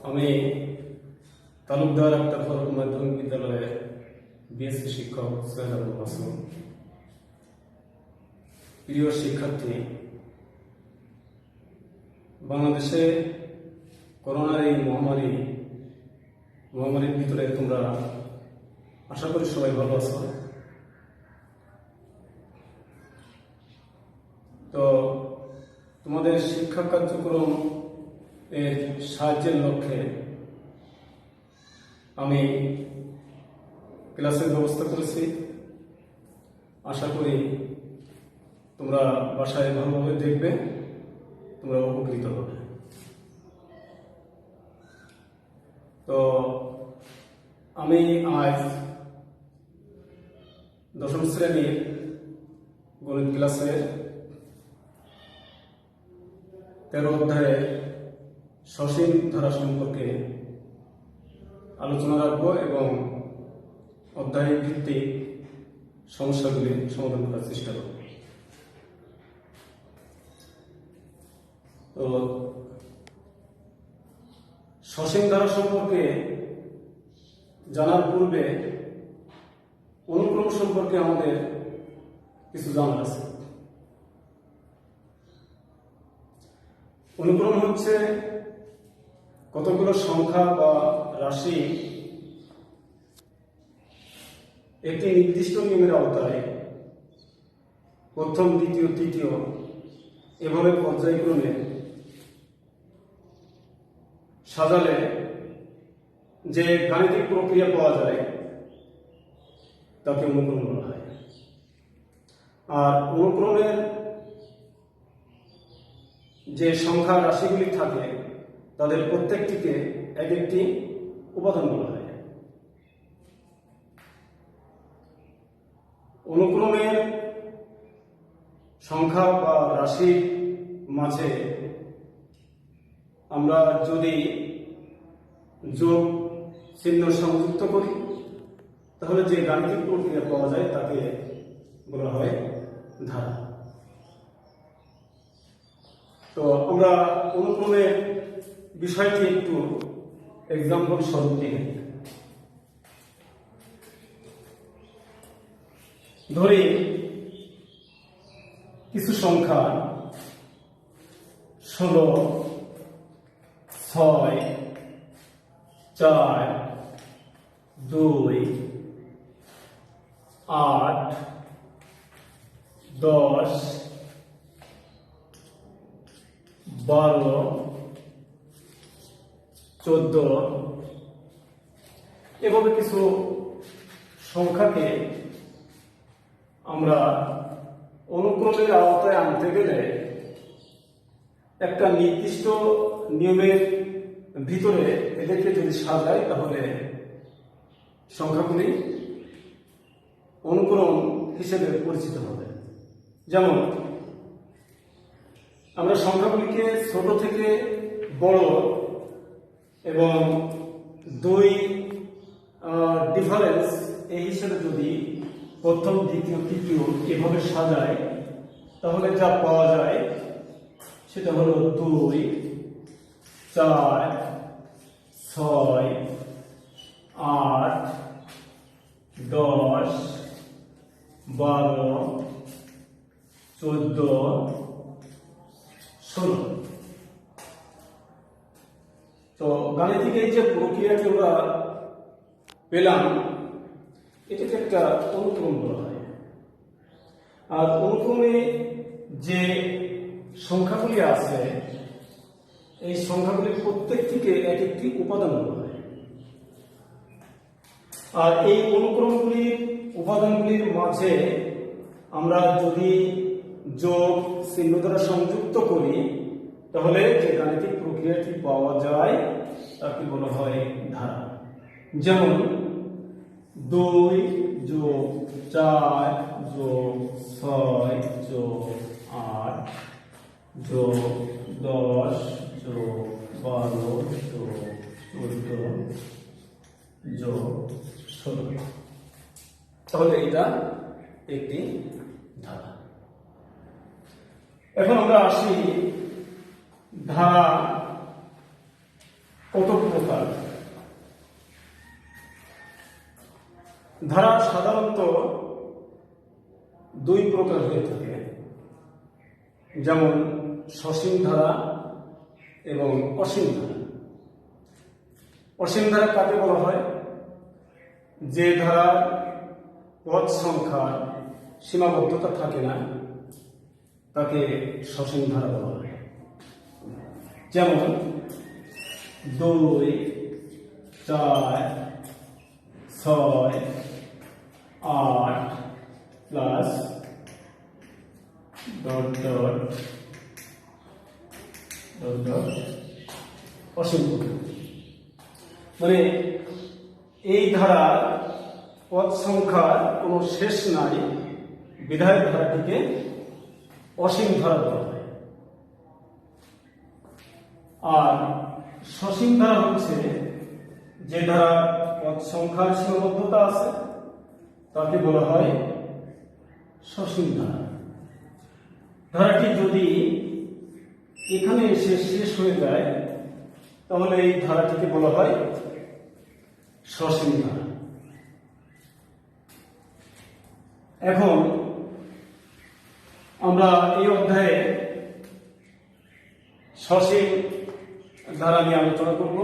আমি তালুকদার একটা মাধ্যমিক বিদ্যালয়ের বিএসসি শিক্ষক সৈয়দ আবুল মাসুম। প্রিয় শিক্ষার্থী, বাংলাদেশে করোনার এই মহামারীর ভিতরে তোমরা আশা করি সবাই ভালো আছো। তো তোমাদের শিক্ষা কার্যক্রম এর সাহায্যের লক্ষ্যে আমি ক্লাসের ব্যবস্থা করেছি। আশা করি তোমরা বাসায় ভালোভাবে দেখবে, তোমরা উপকৃত হবে। তো আমি আজ দশম শ্রেণীর গণিত ক্লাসের 13 অধ্যায়ের সসীম ধারা সম্পর্কে আলোচনা রাখবো এবং অধ্যায় ভিত্তিক সমস্যাগুলি সমাধান করার চেষ্টা করব। তো সসীম ধারা সম্পর্কে জানার পূর্বে অনুক্রম সম্পর্কে আমাদের কিছু জানার আছে। অনুক্রম হচ্ছে কতগুলো সংখ্যা বা রাশি একটি নির্দিষ্ট নিয়মের আওতায় প্রথম, দ্বিতীয়, তৃতীয় এভাবে পর্যায়ক্রমে সাজালে যে গাণিতিক প্রক্রিয়া পাওয়া যায় তাকে অনুক্রম বলা হয়। আর অনুক্রমের যে সংখ্যা রাশিগুলি থাকে তাদের প্রত্যেকটিকে এক একটি উপাদান বলা হয়। অনুক্রমের সংখ্যা বা রাশির মাঝে আমরা যদি যোগ চিহ্ন সংযুক্ত করি তাহলে যে গাণিতিক প্রক্রিয়া পাওয়া যায় তাকে বলা হয় ধারা। তো আমরা অনুক্রমের বিষয়টি একটু এক্সাম্পল স্বরূপ দিই। ধরি কিছু সংখ্যা 16, 6, 4, 2, 8, 10, 12, 14 এভাবে কিছু সংখ্যাকে আমরা অনুক্রমের আওতায় আনতে গেলে একটা নির্দিষ্ট নিয়মের ভিতরে এদেরকে যদি সাজাই তাহলে সংখ্যাগুলি অনুক্রম হিসেবে পরিচিত হবে। যেমন আমরা সংখ্যাগুলিকে ছোট থেকে বড় এবং 2 ডিফারেন্স এই হিসেবে যদি প্রথম, দ্বিতীয়, তৃতীয় এভাবে সাজায় তাহলে যা পাওয়া যায় সেটা হলো 2, 4, 6, 8, 10, 12, 14, 16। তো গাণিতিক এই যে প্রক্রিয়াটি আমরা পেলাম এটাকে একটা অনুক্রম বলা হয়। আর অনুক্রমে যে সংখ্যাগুলি আছে এই সংখ্যাগুলির প্রত্যেকটিকে এক একটি উপাদান বলা হয়। আর এই অনুক্রমগুলির উপাদানগুলির মাঝে আমরা যদি যোগ চিহ্ন দ্বারা সংযুক্ত করি তাহলে যে গাণিতিক প্রক্রিয়াটি পাওয়া যায় তাকে বলা হয় ধারা। যেমন 2 যোগ 4 যোগ 6 যোগ 8 যোগ 10 যোগ 12 যোগ 14 যোগ 16। তাহলে এটা একটি ধারা। এখন আমরা আসি ধারা কত প্রকার? ধারা সাধারণত দুই প্রকার হয়ে থাকে, যেমন সসীম ধারা এবং অসীম ধারা। অসীম ধারা কাকে বলা হয়? যে ধারার পদ সংখ্যার সীমাবদ্ধতা থাকে না, তাকে সসীম ধারা বলা হয়। যেমন 2, 4, 6, 8 plus dot dot dot dot অসীম। মানে এই ধারার পদ সংখ্যার কোনো শেষ নাই, বিধায় ধারাটিকে অসীম ধারা বলা হয়। আর সসীম ধারা হচ্ছে যে ধারা পদ সংখ্যার সীমাবদ্ধতা আছে, তাকে বলা হয় সসীম ধারা। ধারাটি যদি এখানে এসে শেষ হয়ে যায়, তাহলে এই ধারাটিকে বলা হয় সসীম ধারা। এখন আমরা এই অধ্যায়ে সসীম ধারা নিয়ে আলোচনা করব।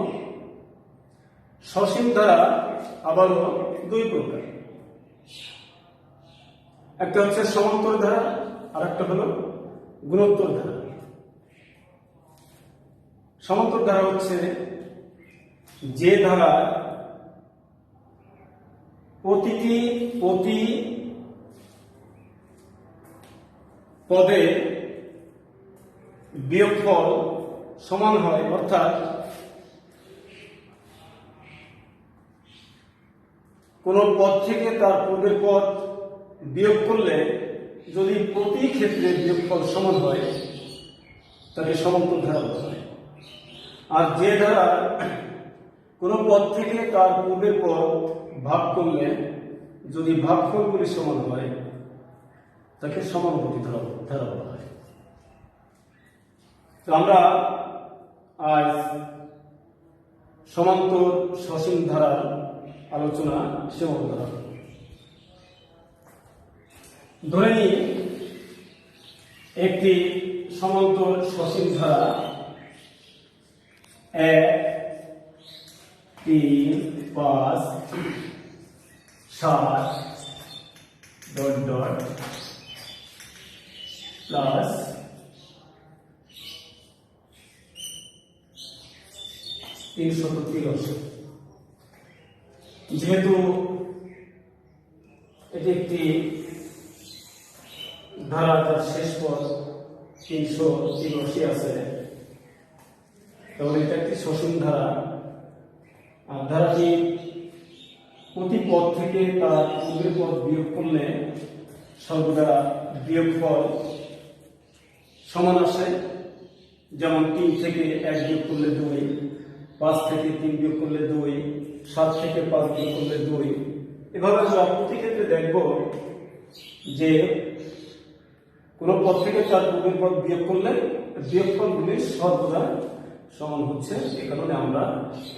সসীম ধারা আবারও দুই প্রকার, একটা হচ্ছে সমান্তর ধারা আর একটা হলো গুণোত্তর ধারা। সমান্তর ধারা হচ্ছে যে ধারা প্রতি পদে বিয়োগফল সমান হয়, অর্থাৎ কোন পদ থেকে তার পূর্বের পদ বিয়োগ করলে যদি প্রতি ক্ষেত্রে বিয়োগফল সমান হয়, তাকে সমান্তর ধারা বলা হয়। আর যে ধারা কোন পদ থেকে তার পূর্বের পদ ভাগ করলে যদি ভাগফলগুলি সমান হয়, তাকে সমানুপাতিক ধারা বলা হয়। তো আমরা আজ সমান্তর সসীম ধারার আলোচনা সীমাবদ্ধ রাখব। ধরে নিই একটি সমান্তর সসীম ধারা 1, 3, 5, 7 ডট ডট প্লাস 383। যেহেতু এটি একটি ধারা, তার শেষ পদ 383 আছে, তাহলে এটা একটি সসীম ধারা। আর ধারাটি প্রতি পদ থেকে তার পূর্বের পদ বিয়োগ করলে সর্বদা বিয়োগফল সমান আসে। যেমন 3 থেকে 1 বিয়োগ করলে 2, 5 থেকে 3 বিয়োগ করলে 2, 7 থেকে 5 বিয়োগ করলে 2। এভাবে আমরা প্রতি ক্ষেত্রে দেখব যে কোন পদ থেকে তার পূর্বের পদ বিয়োগ করলে বিয়োগফলগুলি সর্বদা সমান হচ্ছে। এই কারণে আমরা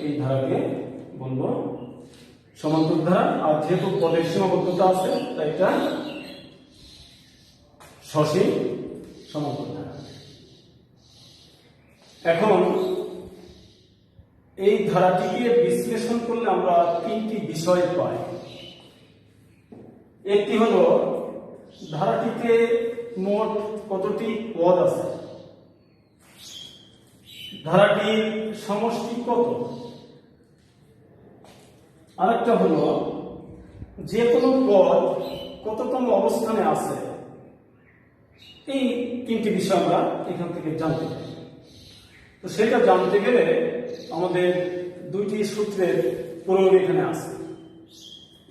এই ধারাকে বলবো সমান্তর ধারা। আর যেহেতু পদের সীমাবদ্ধতা আছে, তাই এটা সসীম সমান্তর ধারা। এখন এই ধারাটিকে বিশ্লেষণ করলে আমরা 3টি বিষয় পাই। একটি হলো ধারাটিতে মোট কতটি পদ আছে, ধারাটির সমষ্টি কত, আরেকটা হলো যে কোনো পদ কততম অবস্থানে আছে। এই 3টি বিষয় আমরা এখান থেকে জানতে পারি। তো সেটা জানতে গেলে আমাদের 2টি সূত্রের প্রয়োগ এখানে আছে।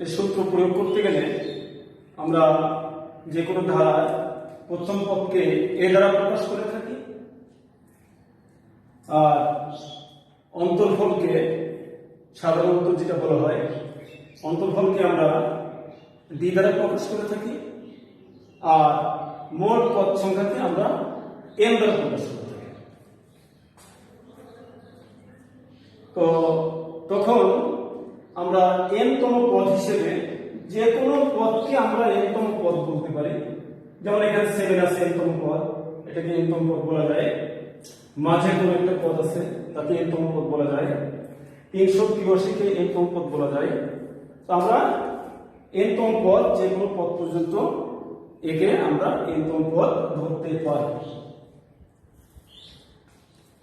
এই সূত্র প্রয়োগ করতে গেলে আমরা যে কোনো ধারার প্রথম পদকে এ দ্বারা প্রকাশ করে থাকি, আর অন্তর্ফলকে সাধারণত যেটা বলা হয়, অন্তর্ফলকে আমরা ডি দ্বারা প্রকাশ করে থাকি, আর মোট পদ সংখ্যাকে আমরা এন দ্বারা প্রকাশ করে থাকি। তো তখন আমরা n-তম পদ হিসেবে যে কোনো পদকে আমরা n-তম পদ বলতে পারি। যেমন এখানে 7 আছে n-তম পদ, এটাকে n-তম পদ বলা যায়। মাঝে কোনো একটা পদ আছে তাকে n-তম পদ বলা যায়। 383 কে n-তম পদ বলা যায়। তো আমরা n-তম পদ যে কোনো পদ পর্যন্ত একে আমরা n-তম পদ ধরতে পারি।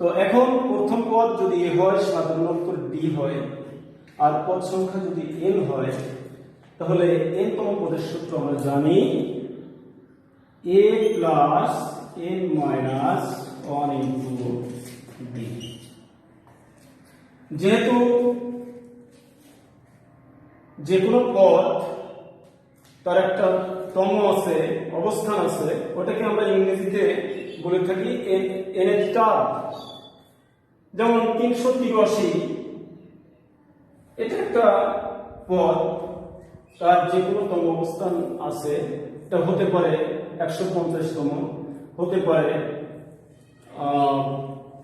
তো এখন প্রথম পদ যদি a হয়, সাধারণত d হয়, আর পদ সংখ্যা যদি n হয়, তাহলে n-তম পদের সূত্র আমরা জানি a plus n minus 1 into d। যেহেতু যে কোনো পদ তার একটা তম আছে, অবস্থান আছে, ওটাকে আমরা ইংরেজিতে বলে থাকি n এর টার্ম। যেমন 383 এটা একটা পদ, তার যে কোনো তম অবস্থান আছে, এটা হতে পারে 150তম, হতে পারে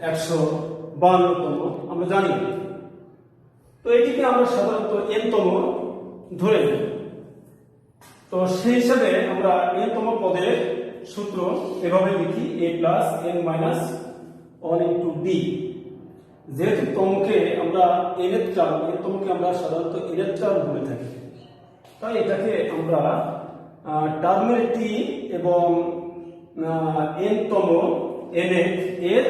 152তম, আমরা জানি। তো এটিকে আমরা সাধারণত n-তম ধরে নিই। তো সেই হিসাবে আমরা n-তম পদের সূত্র এভাবে লিখি a plus n minus 1 into d। যেহেতু তমকে আমরা n এর টার্ম, n-তমকে আমরা সাধারণত n এর টার্ম বলে থাকি, তাই এটাকে আমরা টার্মের t এবং n-তম n এর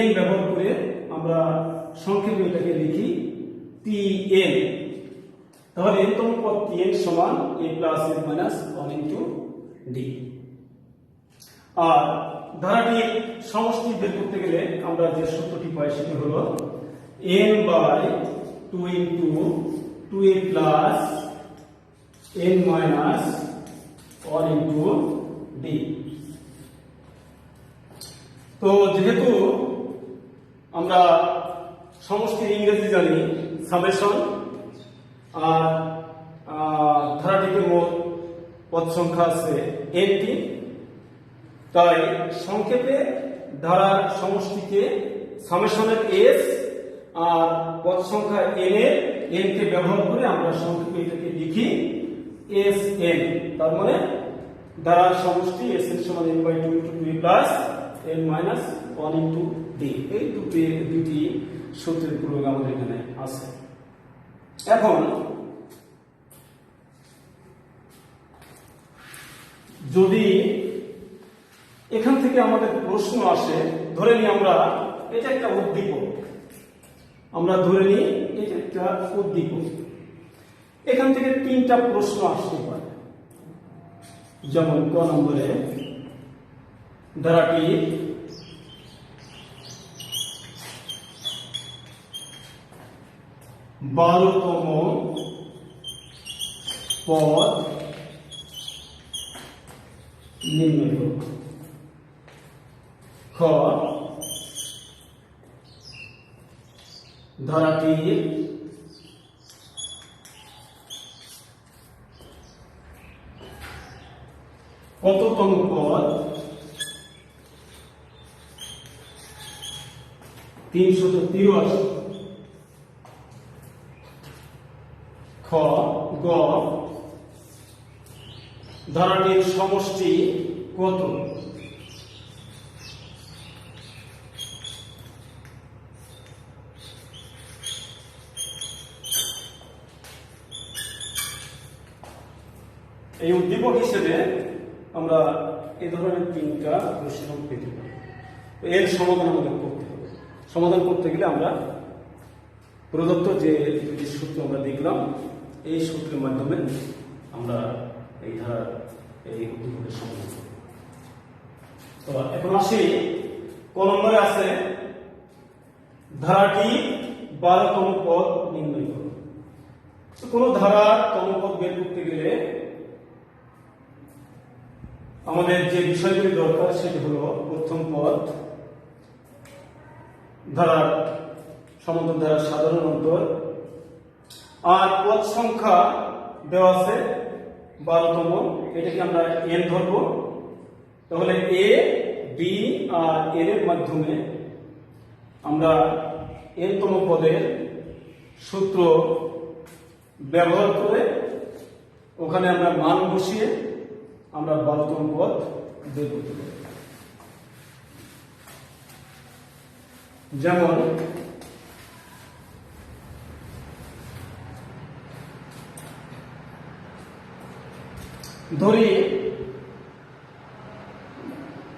n ব্যবহার করে আমরা সংক্ষেপে এটাকে লিখি tn। তাহলে n-তম পদ tn সমান a plus n minus 1 into d। আর ধারাটির সমষ্টি বের করতে গেলে আমরা যে সূত্রটি পাই সেটি হলো n by 2 into 2a plus n minus 1 into d। তো যেহেতু আমরা সমষ্টির ইংরেজি জানি সামেশন, আর ধারাটিতে মোট পদ সংখ্যা আছে n-টি, তাই সংক্ষেপে ধারার সমষ্টিকে সামেশনের s আর পদ সংখ্যা n এর n কে ব্যবহার করে আমরা সংক্ষেপে এটাকে লিখি sn। তার মানে ধারার সমষ্টি sn সমান n by 2 into 2 plus n minus 1 into d। এই দুটি সূত্রের প্রয়োগ আমাদের এখানে আছে। এখন যদি এখান থেকে আমাদের প্রশ্ন আসে, ধরে নিই আমরা এটা একটা উদ্দীপক, আমরা ধরে নিই এটা একটা উদ্দীপক, এখান থেকে 3টা প্রশ্ন আসতে পারে। যেমন ক নম্বরে ধারাটি বারোতম পদ নির্ণয় করো। খ ধারাটির কততম পদ 383। খ গ ধারাটির সমষ্টি কত? এই উদ্দীপক হিসেবে আমরা এই ধরনের 3টা প্রশ্ন পেতে পারি। এর সমাধান আমাদের করতে হবে। সমাধান করতে গেলে আমরা প্রদত্ত যে দুটি সূত্র আমরা দেখলাম, এই সূত্রের মাধ্যমে আমরা এই ধারার এই উদ্দীপকের সমাধান করব। তো এখন আসি ক নম্বরে আছে ধারাটি 12তম পদ নির্ণয় করো। তো কোন ধারার তম পদ বের করতে গেলে আমাদের যে বিষয়গুলি দরকার সেটি হলো প্রথম পদ, ধারার সমান্তর ধারার সাধারণ অন্তর, আর পদ সংখ্যা দেওয়া আছে 12তম, এটাকে আমরা n ধরব। তাহলে a b আর n এর মাধ্যমে আমরা n-তম পদের সূত্র ব্যবহার করে ওখানে আমরা মান বসিয়ে আমরা 12তম পদ বের করতে পারি। যেমন ধরি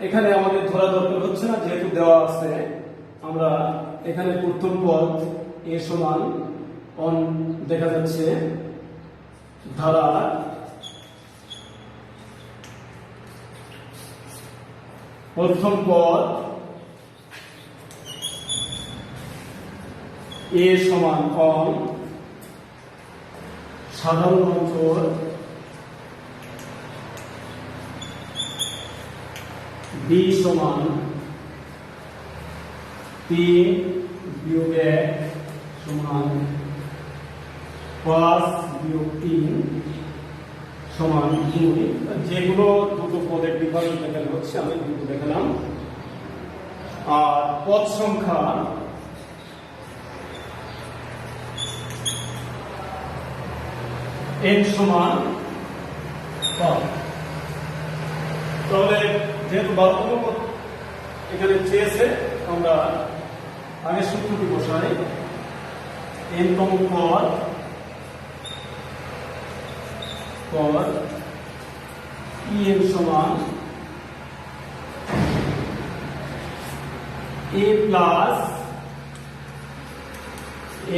এখানে আমাদের ধরা দরকার হচ্ছে না, যেহেতু দেওয়া আছে। আমরা এখানে প্রথম পদ a সমান অন দেখা যাচ্ছে ধারা প্রথম পদ a সমান অন সাধারণ অন্তর b সমান 3 বিয়োগ 1 সমান 5 বিয়োগ 3 সমান 2। যেগুলো দুটো পদের ডিফারেন্স দেখানো হচ্ছে আমি দুটো দেখালাম। আর পদ সংখ্যা n সমান 5। তাহলে যেহেতু 12তম পদ এখানে চেয়েছে, আমরা আগে সূত্রটি বসাই। n-তম পদ en সমান a plus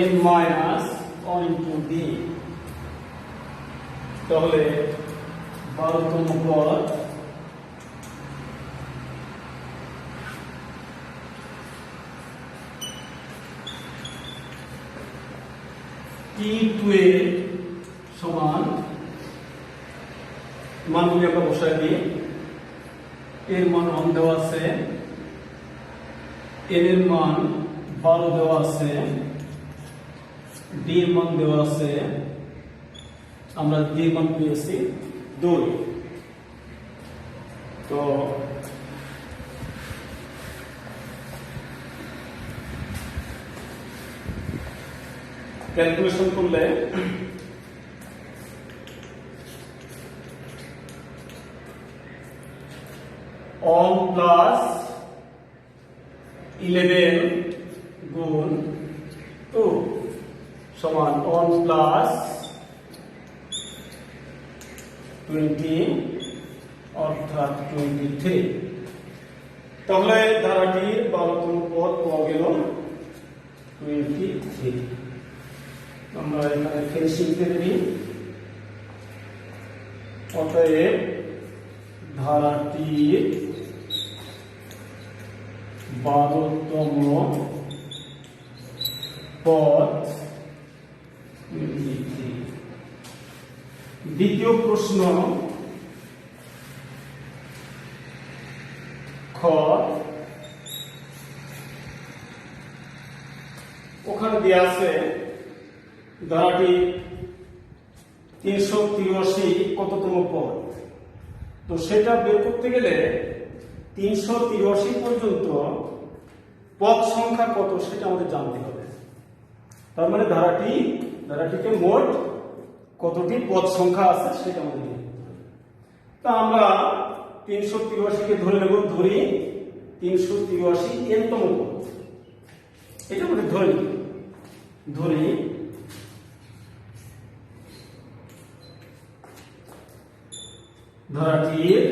n minus 1 into b। তাহলে 12তম পদ T2 সমান মানগুলি আমরা বসাই দিই। এর মান 1 দেওয়া আছে, n এর মান 12 দেওয়া আছে, d এর মান দেওয়া আছে। আমরা d এর মান পেয়েছি 2। তো ক্যালকুলেশন করলে অন প্লাস 11 গুণ 2 সমান অন প্লাস 20 অর্থাৎ 23। তাহলে ধারাটির 12তম পদ পাওয়া গেল 23। আমরা এখানে ফিনিশিং করে দিই। অতএব ধারাটির 12তম পদ 23। দ্বিতীয় প্রশ্ন খ, ওখানে দেওয়া আছে ধারাটি 383 কততম পদ। তো সেটা বের করতে গেলে 383 পর্যন্ত পদ সংখ্যা কত সেটা আমাদের জানতে হবে। তার মানে ধারাটিতে মোট কতটি পদ সংখ্যা আছে সেটা আমাদের জানতে হবে। তা আমরা 383 ধরে নেব। ধরি 383 n-তম পদ, এটা আমাদের ধরি ধারাটির